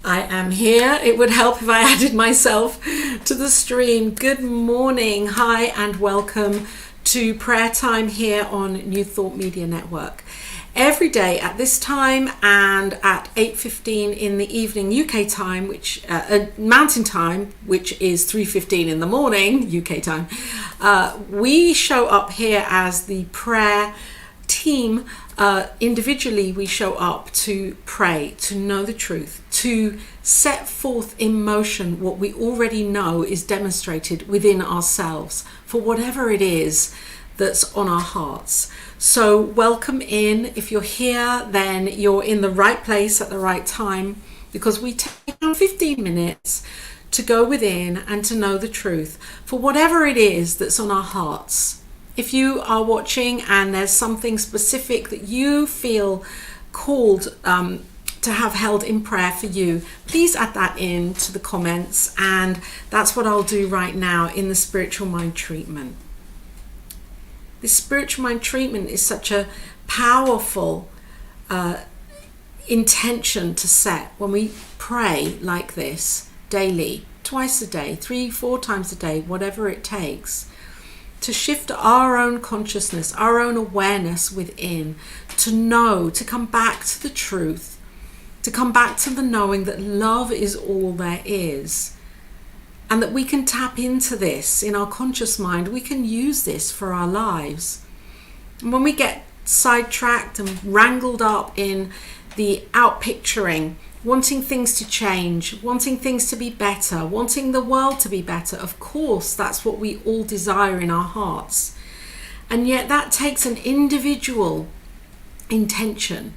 I am here. It would help if I added myself to the stream. Good morning, hi, and welcome to prayer time here on New Thought Media Network. Every day at this time and at 8:15 in the evening UK time, which Mountain Time, which is 3:15 in the morning UK time, we show up here as the prayer team. Individually, we show up to pray, to know the truth, to set forth in motion what we already know is demonstrated within ourselves for whatever it is that's on our hearts. So welcome in. If you're here, then you're in the right place at the right time, because we take 15 minutes to go within and to know the truth for whatever it is that's on our hearts. If you are watching and there's something specific that you feel called to have held in prayer for you, please add that in to the comments, and that's what I'll do right now in the spiritual mind treatment. This spiritual mind treatment is such a powerful intention to set when we pray like this daily, twice a day, 3-4 times a day, whatever it takes, to shift our own consciousness, our own awareness within, to know, to come back to the truth, to come back to the knowing that love is all there is, and that we can tap into this in our conscious mind. We can use this for our lives. And when we get sidetracked and wrangled up in the outpicturing, wanting things to change, wanting things to be better, wanting the world to be better, of course, that's what we all desire in our hearts. And yet that takes an individual intention.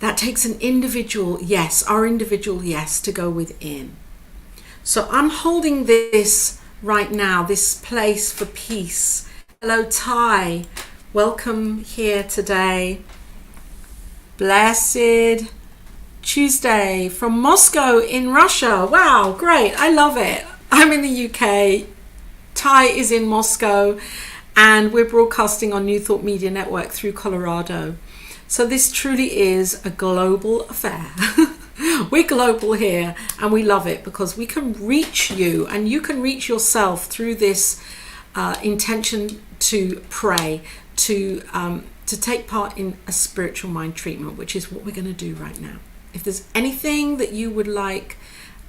That takes an individual yes, our individual yes, to go within. So I'm holding this right now, this place for peace. Hello, Ty. Welcome here today. Blessed Tuesday from Moscow in Russia. Wow, great. I love it. I'm in the UK. Ty is in Moscow, and we're broadcasting on New Thought Media Network through Colorado. So this truly is a global affair. We're global here, and we love it because we can reach you, and you can reach yourself through this intention to pray, to take part in a spiritual mind treatment, which is what we're going to do right now. If there's anything that you would like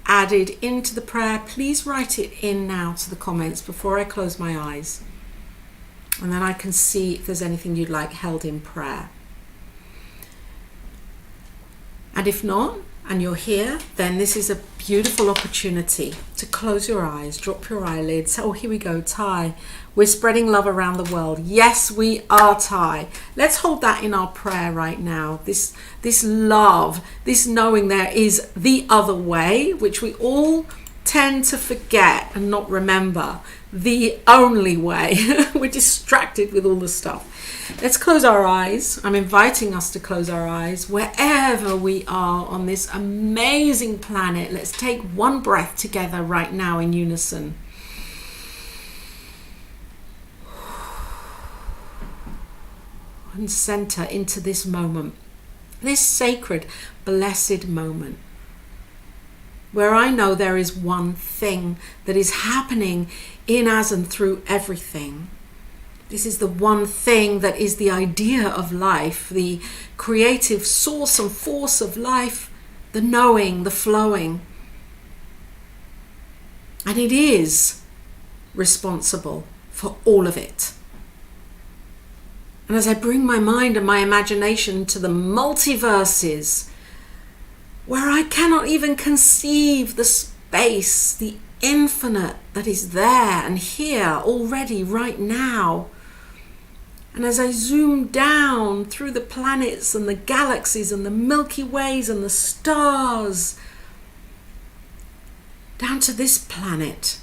added into the prayer, please write it in now to the comments before I close my eyes. And then I can see if there's anything you'd like held in prayer. And if not, and you're here, then this is a beautiful opportunity to close your eyes, drop your eyelids. Oh, here we go, Ty. We're spreading love around the world. Yes, we are, Ty. Let's hold that in our prayer right now. This love, this knowing there is the other way, which we all tend to forget and not remember. The only way. We're distracted with all the stuff. Let's close our eyes. I'm inviting us to close our eyes wherever we are on this amazing planet. Let's take one breath together right now in unison. And center into this moment, this sacred, blessed moment, where I know there is one thing that is happening in us and through everything. This is the one thing that is the idea of life, the creative source and force of life, the knowing, the flowing. And it is responsible for all of it. And as I bring my mind and my imagination to the multiverses, where I cannot even conceive the space, the infinite that is there and here already right now. And as I zoom down through the planets and the galaxies and the Milky Ways and the stars, down to this planet,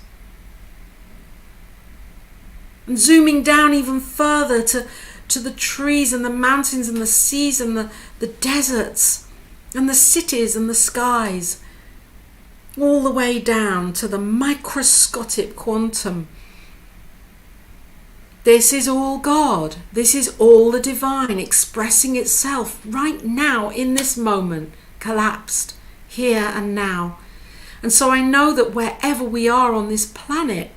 and zooming down even further to the trees and the mountains and the seas and the deserts and the cities and the skies, all the way down to the microscopic quantum. This is all God. This is all the divine expressing itself right now in this moment, collapsed here and now. And so I know that wherever we are on this planet,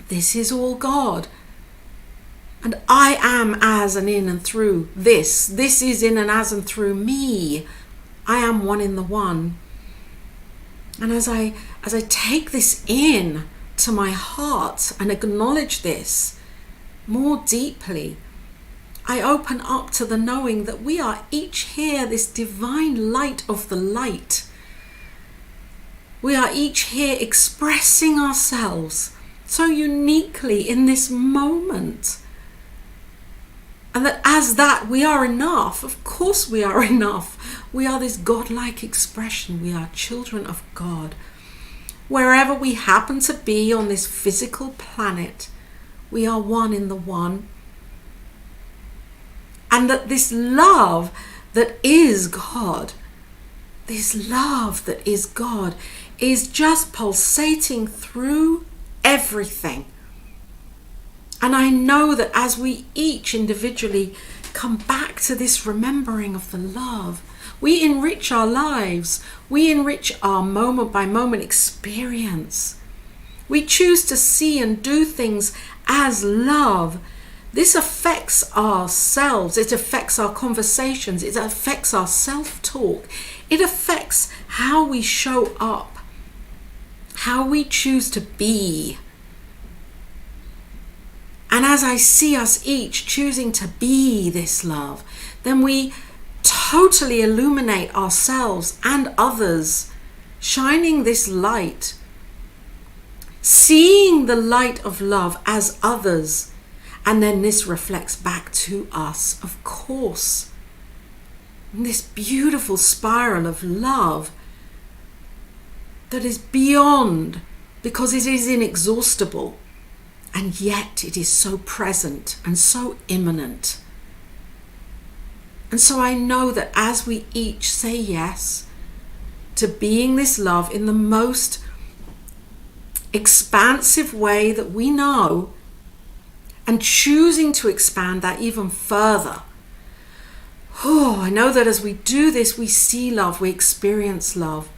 this is all God. And I am as and in and through this. This is in and as and through me. I am one in the one. And as I take this in to my heart and acknowledge this more deeply, I open up to the knowing that we are each here this divine light of the light. We are each here expressing ourselves so uniquely in this moment. And that as that we are enough. Of course we are enough. We are this godlike expression. We are children of God. Wherever we happen to be on this physical planet, we are one in the one. And that this love that is God, this love that is God, is just pulsating through everything. And I know that as we each individually come back to this remembering of the love, we enrich our lives. We enrich our moment by moment experience. We choose to see and do things as love. This affects ourselves. It affects our conversations. It affects our self-talk. It affects how we show up, how we choose to be. And as I see us each choosing to be this love, then we totally illuminate ourselves and others, shining this light, seeing the light of love as others, and then this reflects back to us, of course. And this beautiful spiral of love that is beyond, because it is inexhaustible. And yet it is so present and so imminent. And so I know that as we each say yes to being this love in the most expansive way that we know, and choosing to expand that even further, I know that as we do this, we see love, we experience love.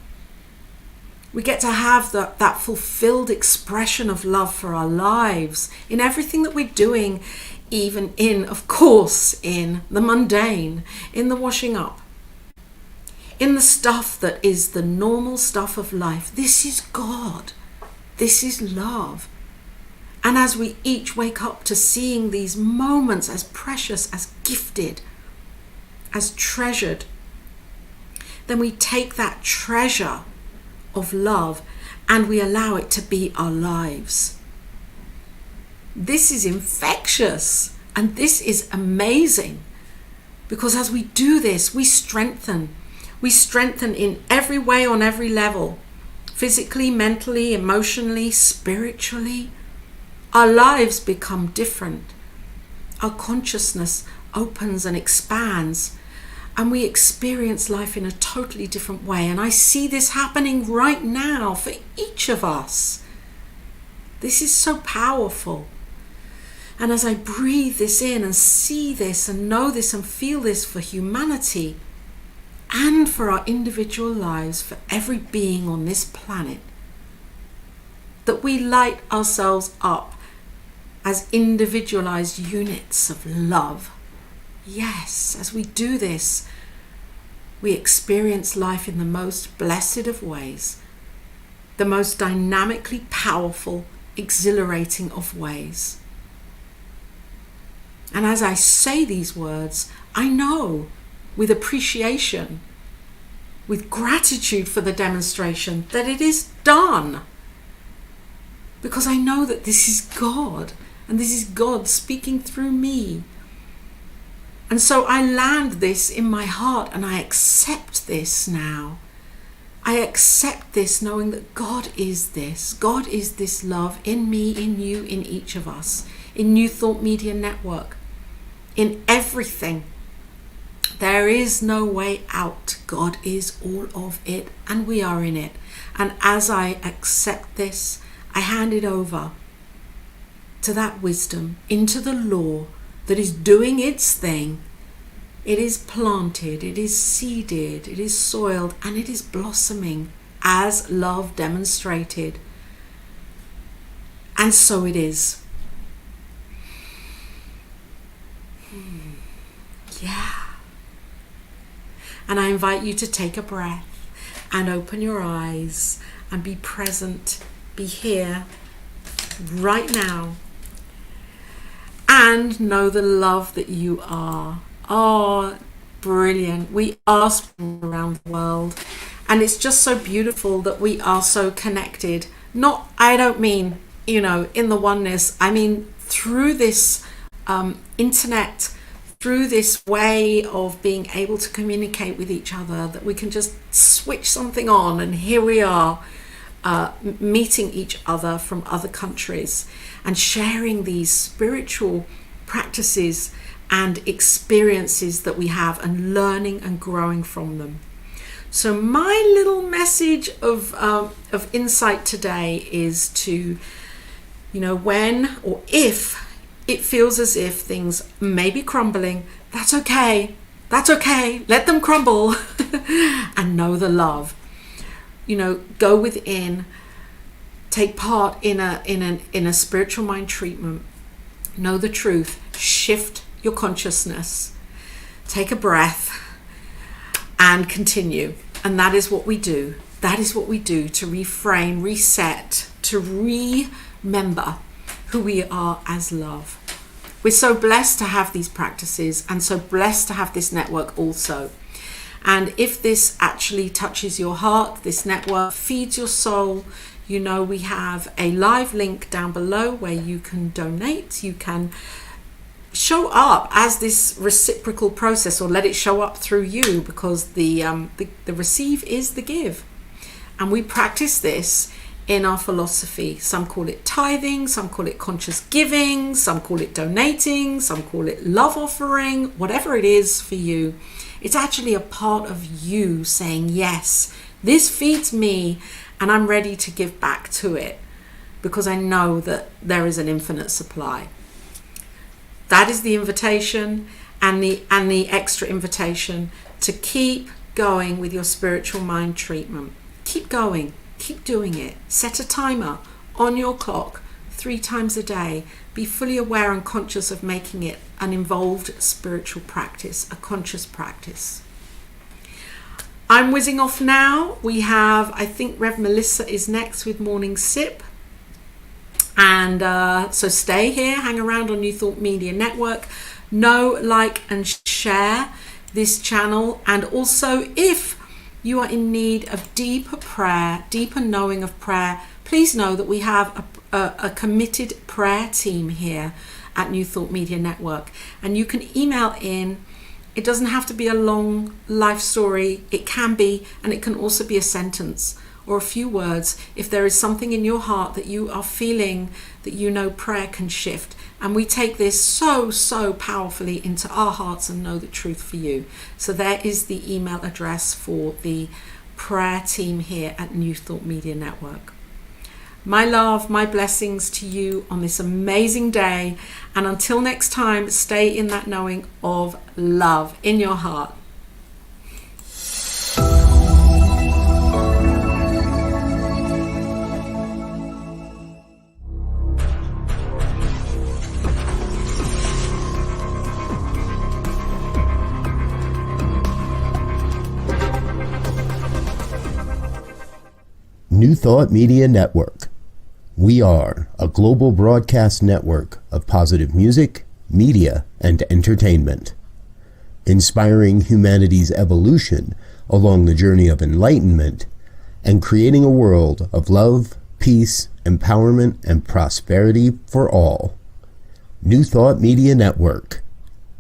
We get to have that fulfilled expression of love for our lives in everything that we're doing, even in, of course, in the mundane, in the washing up, in the stuff that is the normal stuff of life. This is God. This is love. And as we each wake up to seeing these moments as precious, as gifted, as treasured, then we take that treasure of love and we allow it to be our lives. This is infectious and this is amazing, because as we do this, we strengthen in every way, on every level, physically, mentally, emotionally, spiritually. Our lives become different. Our consciousness opens and expands, and we experience life in a totally different way. And I see this happening right now for each of us. This is so powerful. And as I breathe this in and see this and know this and feel this for humanity and for our individual lives, for every being on this planet, that we light ourselves up as individualized units of love. Yes, as we do this, we experience life in the most blessed of ways, the most dynamically powerful, exhilarating of ways. And as I say these words, I know with appreciation, with gratitude for the demonstration, that it is done. Because I know that this is God, and this is God speaking through me. And so I land this in my heart, and I accept this now. I accept this knowing that God is this. God is this love in me, in you, in each of us, in New Thought Media Network, in everything. There is no way out. God is all of it, and we are in it. And as I accept this, I hand it over to that wisdom, into the law that is doing its thing. It is planted, it is seeded, it is soiled, and it is blossoming as love demonstrated. And so it is. Yeah. And I invite you to take a breath and open your eyes and be present, be here right now, and know the love that you are. Oh, brilliant. We are spreading around the world, and it's just so beautiful that we are so connected. I don't mean, in the oneness. I mean, through this internet, through this way of being able to communicate with each other, that we can just switch something on and here we are meeting each other from other countries and sharing these spiritual practices and experiences that we have and learning and growing from them. So my little message of insight today is to, when or if it feels as if things may be crumbling, that's okay. That's okay. Let them crumble and know the love. Go within, take part in a spiritual mind treatment, know the truth, shift your consciousness, take a breath and continue. And that is what we do. That is what we do to reframe, reset, to remember who we are as love. We're so blessed to have these practices and so blessed to have this network also. And if this actually touches your heart, this network feeds your soul, we have a live link down below where you can donate. You can show up as this reciprocal process, or let it show up through you, because the receive is the give. And we practice this in our philosophy. Some call it tithing, some call it conscious giving, some call it donating, some call it love offering, whatever it is for you. It's actually a part of you saying, yes, this feeds me and I'm ready to give back to it because I know that there is an infinite supply. That is the invitation and the extra invitation to keep going with your spiritual mind treatment. Keep going, keep doing it. Set a timer on your clock 3 times a day. Be fully aware and conscious of making it an involved spiritual practice, a conscious practice. I'm whizzing off now. We have, I think Rev Melissa is next with Morning Sip. And so stay here, hang around on New Thought Media Network. Know, like and share this channel. And also, if you are in need of deeper prayer, deeper knowing of prayer, please know that we have a committed prayer team here at New Thought Media Network. And you can email in. It doesn't have to be a long life story. It can be, and it can also be a sentence or a few words. If there is something in your heart that you are feeling that prayer can shift. And we take this so powerfully into our hearts and know the truth for you. So there is the email address for the prayer team here at New Thought Media Network. My love, my blessings to you on this amazing day. And until next time, stay in that knowing of love in your heart. New Thought Media Network. We are a global broadcast network of positive music, media, and entertainment. Inspiring humanity's evolution along the journey of enlightenment, and creating a world of love, peace, empowerment, and prosperity for all. New Thought Media Network.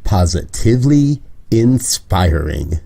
Positively inspiring.